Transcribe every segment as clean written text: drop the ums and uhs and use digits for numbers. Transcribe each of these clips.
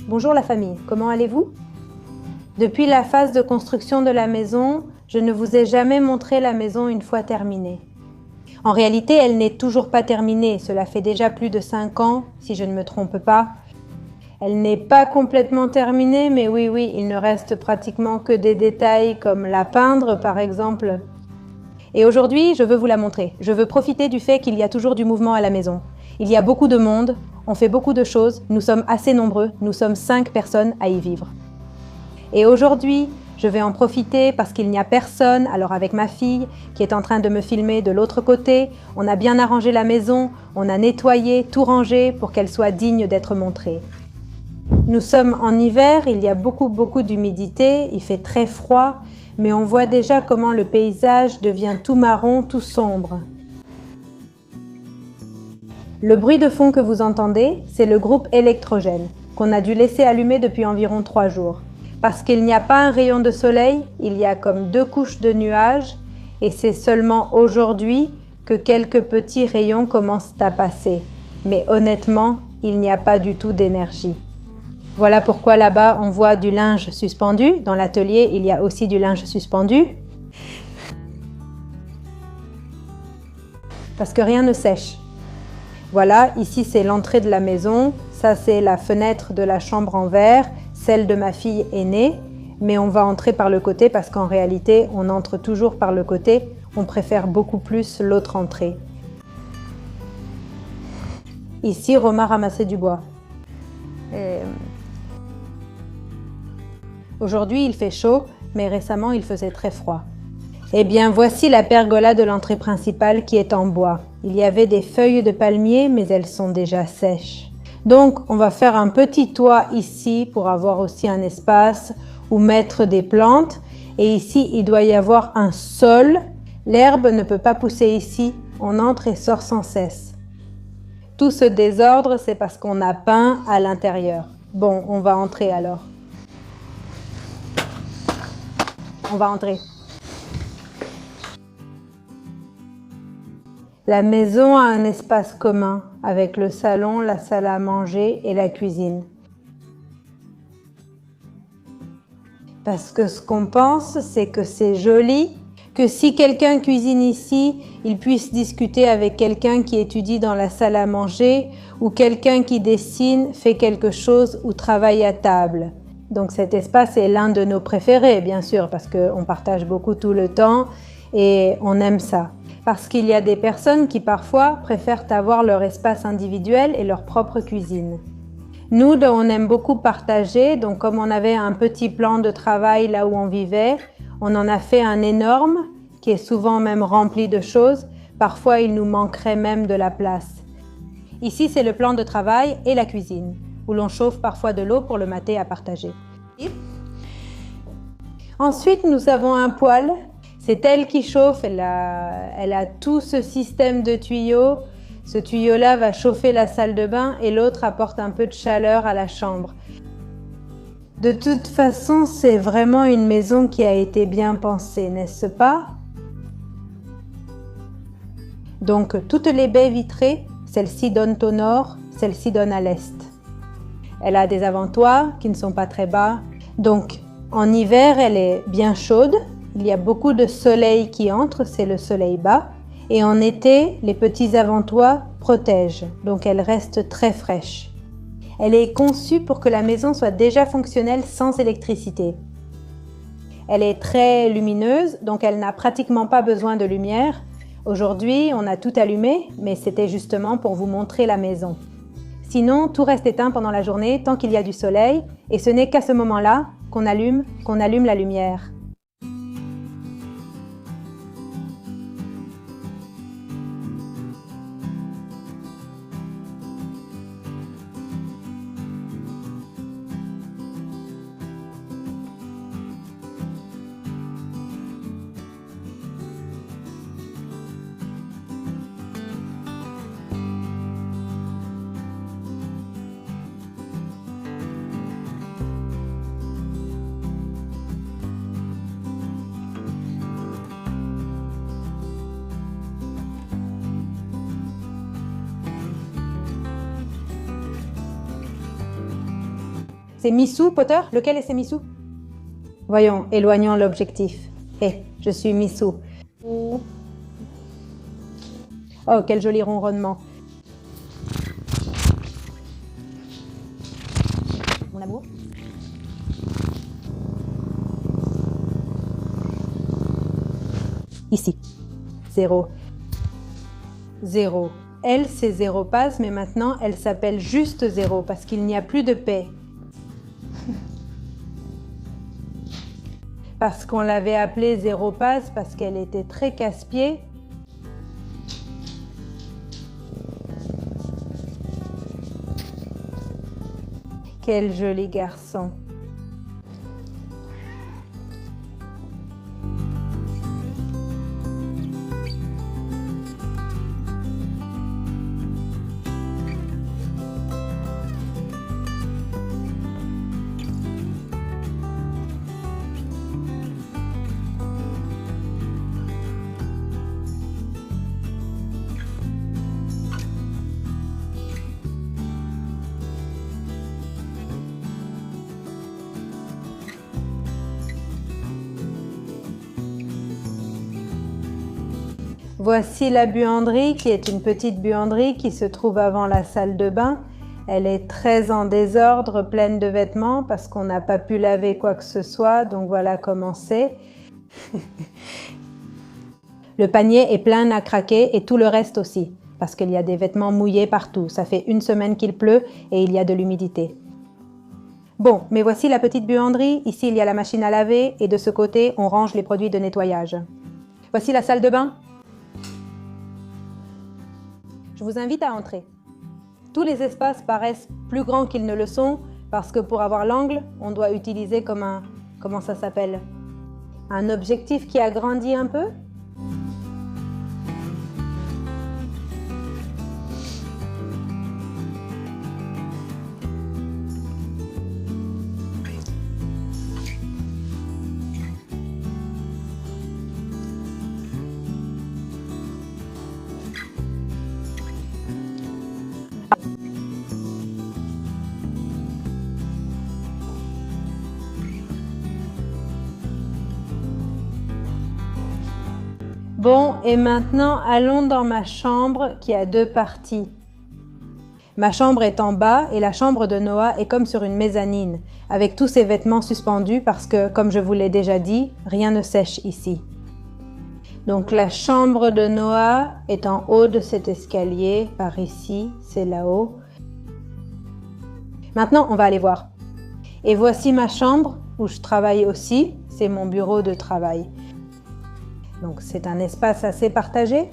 Bonjour la famille, comment allez-vous? Depuis la phase de construction de la maison, je ne vous ai jamais montré la maison une fois terminée. En réalité, elle n'est toujours pas terminée, cela fait déjà plus de 5 ans, si je ne me trompe pas. Elle n'est pas complètement terminée, mais oui, il ne reste pratiquement que des détails comme la peindre par exemple. Et aujourd'hui, je veux vous la montrer. Je veux profiter du fait qu'il y a toujours du mouvement à la maison. Il y a beaucoup de monde, on fait beaucoup de choses, nous sommes assez nombreux, nous sommes 5 personnes à y vivre. Et aujourd'hui, je vais en profiter parce qu'il n'y a personne, alors avec ma fille qui est en train de me filmer de l'autre côté, on a bien arrangé la maison, on a nettoyé, tout rangé pour qu'elle soit digne d'être montrée. Nous sommes en hiver, il y a beaucoup d'humidité, il fait très froid, mais on voit déjà comment le paysage devient tout marron, tout sombre. Le bruit de fond que vous entendez, c'est le groupe électrogène, qu'on a dû laisser allumer depuis environ 3 jours. Parce qu'il n'y a pas un rayon de soleil, il y a comme 2 couches de nuages, et c'est seulement aujourd'hui que quelques petits rayons commencent à passer. Mais honnêtement, il n'y a pas du tout d'énergie. Voilà pourquoi là-bas, on voit du linge suspendu. Dans l'atelier, il y a aussi du linge suspendu. Parce que rien ne sèche. Voilà, ici c'est l'entrée de la maison. Ça c'est la fenêtre de la chambre en verre, celle de ma fille aînée. Mais on va entrer par le côté parce qu'en réalité, on entre toujours par le côté. On préfère beaucoup plus l'autre entrée. Ici, Romain ramassait du bois. Aujourd'hui, il fait chaud, mais récemment, il faisait très froid. Eh bien, voici la pergola de l'entrée principale qui est en bois. Il y avait des feuilles de palmier, mais elles sont déjà sèches. Donc, on va faire un petit toit ici pour avoir aussi un espace où mettre des plantes. Et ici, il doit y avoir un sol. L'herbe ne peut pas pousser ici. On entre et sort sans cesse. Tout ce désordre, c'est parce qu'on a peint à l'intérieur. Bon, on va entrer alors. On va entrer. La maison a un espace commun avec le salon, la salle à manger et la cuisine. Parce que ce qu'on pense, c'est que c'est joli, que si quelqu'un cuisine ici, il puisse discuter avec quelqu'un qui étudie dans la salle à manger ou quelqu'un qui dessine, fait quelque chose ou travaille à table. Donc cet espace est l'un de nos préférés, bien sûr, parce qu'on partage beaucoup tout le temps et on aime ça. Parce qu'il y a des personnes qui parfois préfèrent avoir leur espace individuel et leur propre cuisine. Nous, on aime beaucoup partager, donc comme on avait un petit plan de travail là où on vivait, on en a fait un énorme, qui est souvent même rempli de choses. Parfois, il nous manquerait même de la place. Ici, c'est le plan de travail et la cuisine, où l'on chauffe parfois de l'eau pour le maté à partager. Ensuite, nous avons un poêle. C'est elle qui chauffe, elle a tout ce système de tuyaux. Ce tuyau-là va chauffer la salle de bain et l'autre apporte un peu de chaleur à la chambre. De toute façon, c'est vraiment une maison qui a été bien pensée, n'est-ce pas? Donc, toutes les baies vitrées, celle-ci donne au nord, celle-ci donne à l'est. Elle a des avant-toits qui ne sont pas très bas. Donc, en hiver, elle est bien chaude. Il y a beaucoup de soleil qui entre, c'est le soleil bas. Et en été, les petits avant-toits protègent, donc elle reste très fraîche. Elle est conçue pour que la maison soit déjà fonctionnelle sans électricité. Elle est très lumineuse, donc elle n'a pratiquement pas besoin de lumière. Aujourd'hui, on a tout allumé, mais c'était justement pour vous montrer la maison. Sinon, tout reste éteint pendant la journée tant qu'il y a du soleil, et ce n'est qu'à ce moment-là qu'on allume la lumière. C'est Missou, Potter? Lequel est Missou? Voyons, éloignons l'objectif. Hé, je suis Missou. Oh, quel joli ronronnement. Mon amour. Ici. 0. 0. Elle, c'est 0 passe, mais maintenant, elle s'appelle juste 0 parce qu'il n'y a plus de paix. Parce qu'on l'avait appelée 0 passe parce qu'elle était très casse-pied. Quel joli garçon. Voici la buanderie qui est une petite buanderie qui se trouve avant la salle de bain. Elle est très en désordre, pleine de vêtements parce qu'on n'a pas pu laver quoi que ce soit, donc voilà comment c'est. Le panier est plein à craquer et tout le reste aussi, parce qu'il y a des vêtements mouillés partout. Ça fait une semaine qu'il pleut et il y a de l'humidité. Bon, mais voici la petite buanderie. Ici, il y a la machine à laver et de ce côté, on range les produits de nettoyage. Voici la salle de bain. Je vous invite à entrer. Tous les espaces paraissent plus grands qu'ils ne le sont parce que pour avoir l'angle, on doit utiliser comme un... comment ça s'appelle? Un objectif qui agrandit un peu? Bon, et maintenant, allons dans ma chambre qui a 2 parties. Ma chambre est en bas et la chambre de Noah est comme sur une mezzanine, avec tous ses vêtements suspendus parce que, comme je vous l'ai déjà dit, rien ne sèche ici. Donc la chambre de Noah est en haut de cet escalier, par ici, c'est là-haut. Maintenant, on va aller voir. Et voici ma chambre où je travaille aussi, c'est mon bureau de travail. Donc c'est un espace assez partagé.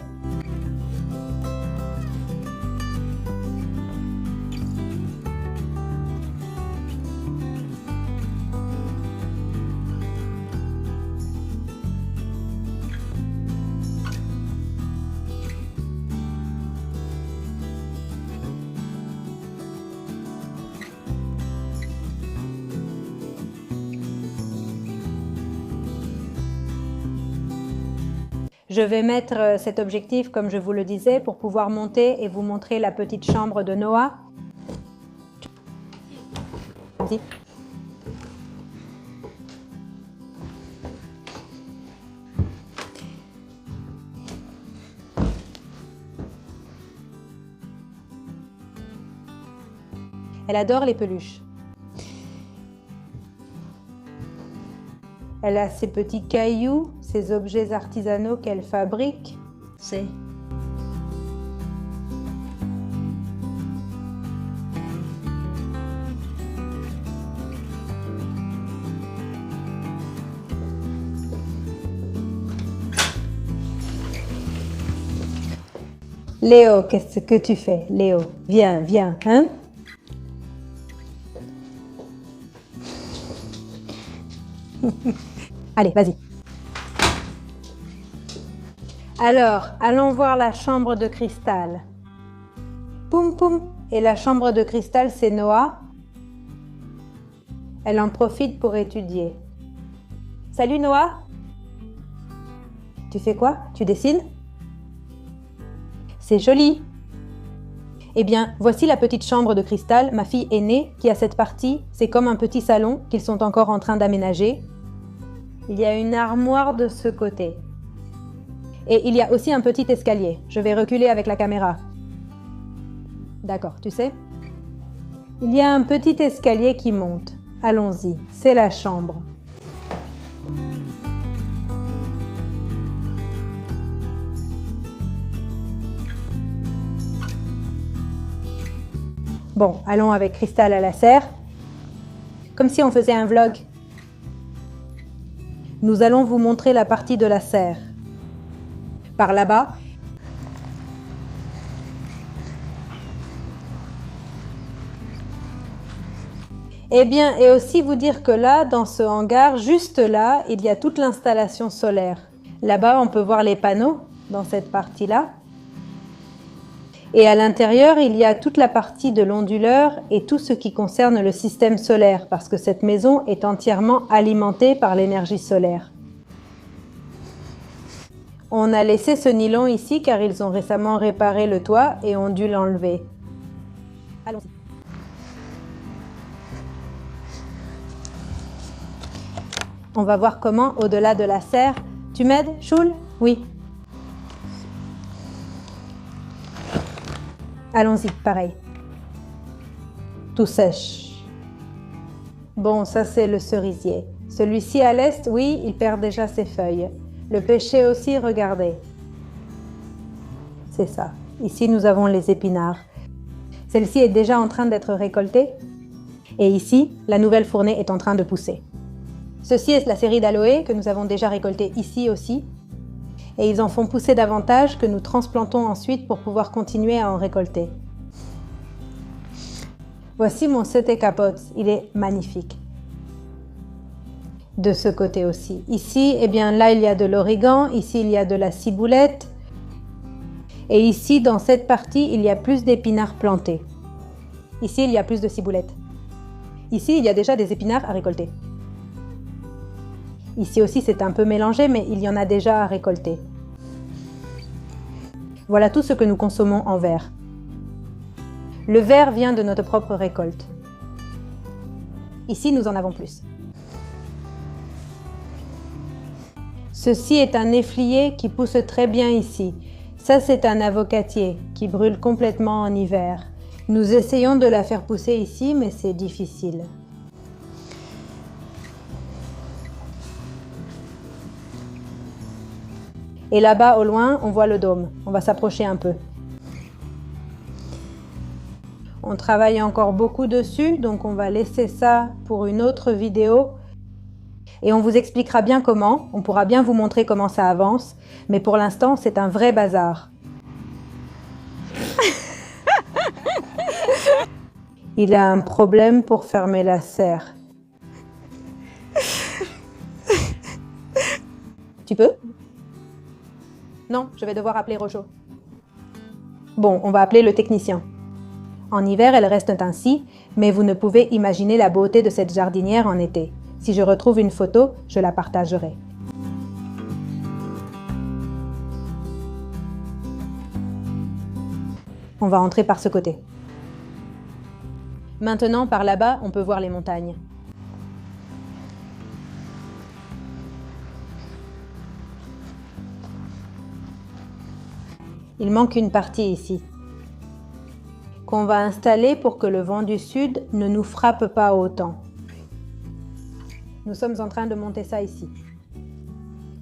Je vais mettre cet objectif, comme je vous le disais, pour pouvoir monter et vous montrer la petite chambre de Noah. Vas-y. Elle adore les peluches. Elle a ses petits cailloux, ces objets artisanaux qu'elle fabrique. C'est... Léo, qu'est-ce que tu fais? Léo, viens, viens, hein? Allez, vas-y. Alors, allons voir la chambre de cristal. Poum poum. Et la chambre de cristal, c'est Noah. Elle en profite pour étudier. Salut Noah. Tu fais quoi? Tu dessines? C'est joli. Eh bien, voici la petite chambre de cristal, ma fille aînée, qui a cette partie, c'est comme un petit salon qu'ils sont encore en train d'aménager. Il y a une armoire de ce côté. Et il y a aussi un petit escalier. Je vais reculer avec la caméra. D'accord, tu sais? Il y a un petit escalier qui monte. Allons-y, c'est la chambre. Bon, allons avec Cristal à la serre. Comme si on faisait un vlog. Nous allons vous montrer la partie de la serre. Par là-bas. Eh bien, et aussi vous dire que là, dans ce hangar, juste là, il y a toute l'installation solaire. Là-bas, on peut voir les panneaux dans cette partie-là. Et à l'intérieur, il y a toute la partie de l'onduleur et tout ce qui concerne le système solaire, parce que cette maison est entièrement alimentée par l'énergie solaire. On a laissé ce nylon ici car ils ont récemment réparé le toit et ont dû l'enlever. Allons-y. On va voir comment, au-delà de la serre... Tu m'aides, Choul? Oui. Allons-y, pareil. Tout sèche. Bon, ça c'est le cerisier. Celui-ci à l'est, oui, il perd déjà ses feuilles. Le pêcher aussi, regardez. C'est ça. Ici, nous avons les épinards. Celle-ci est déjà en train d'être récoltée. Et ici, la nouvelle fournée est en train de pousser. Ceci est la série d'aloe que nous avons déjà récoltée ici aussi. Et ils en font pousser davantage que nous transplantons ensuite pour pouvoir continuer à en récolter. Voici mon Sete Capotes, il est magnifique. De ce côté aussi. Ici, eh bien là il y a de l'origan, ici il y a de la ciboulette. Et ici, dans cette partie, il y a plus d'épinards plantés. Ici, il y a plus de ciboulette. Ici, il y a déjà des épinards à récolter. Ici aussi, c'est un peu mélangé, mais il y en a déjà à récolter. Voilà tout ce que nous consommons en verre. Le verre vient de notre propre récolte. Ici, nous en avons plus. Ceci est un néflier qui pousse très bien ici. Ça, c'est un avocatier qui brûle complètement en hiver. Nous essayons de la faire pousser ici, mais c'est difficile. Et là-bas, au loin, on voit le dôme. On va s'approcher un peu. On travaille encore beaucoup dessus, donc on va laisser ça pour une autre vidéo. Et on vous expliquera bien comment. On pourra bien vous montrer comment ça avance. Mais pour l'instant, c'est un vrai bazar. Il a un problème pour fermer la serre. Tu peux ? Non, je vais devoir appeler Rojo. Bon, on va appeler le technicien. En hiver, elle reste ainsi, mais vous ne pouvez imaginer la beauté de cette jardinière en été. Si je retrouve une photo, je la partagerai. On va entrer par ce côté. Maintenant, par là-bas, on peut voir les montagnes. Il manque une partie ici, qu'on va installer pour que le vent du sud ne nous frappe pas autant. Nous sommes en train de monter ça ici.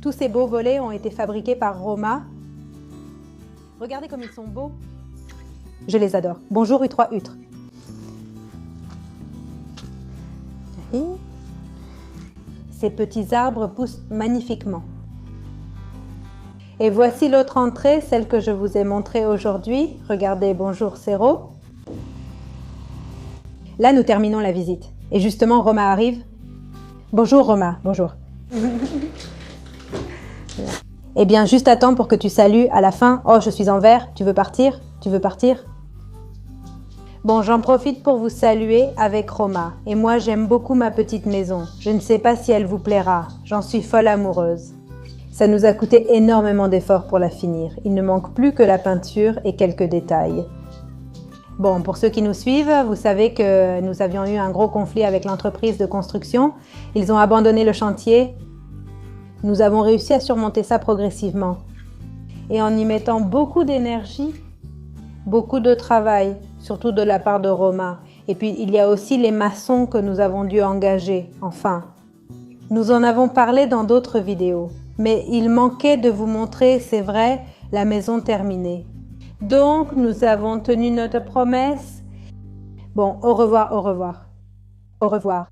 Tous ces beaux volets ont été fabriqués par Roma. Regardez comme ils sont beaux. Je les adore. Bonjour U3 Hutre. Ces petits arbres poussent magnifiquement. Et voici l'autre entrée, celle que je vous ai montrée aujourd'hui. Regardez, bonjour Céro. Là, nous terminons la visite. Et justement, Roma arrive. Bonjour Roma, bonjour. Eh bien, juste attends pour que tu salues à la fin. Oh, je suis en vert, tu veux partir? Tu veux partir? Bon, j'en profite pour vous saluer avec Roma. Et moi, j'aime beaucoup ma petite maison. Je ne sais pas si elle vous plaira. J'en suis folle amoureuse. Ça nous a coûté énormément d'efforts pour la finir. Il ne manque plus que la peinture et quelques détails. Bon, pour ceux qui nous suivent, vous savez que nous avions eu un gros conflit avec l'entreprise de construction. Ils ont abandonné le chantier. Nous avons réussi à surmonter ça progressivement. Et en y mettant beaucoup d'énergie, beaucoup de travail, surtout de la part de Roma. Et puis, il y a aussi les maçons que nous avons dû engager, enfin. Nous en avons parlé dans d'autres vidéos. Mais il manquait de vous montrer, c'est vrai, la maison terminée. Donc, nous avons tenu notre promesse. Bon, au revoir, au revoir. Au revoir.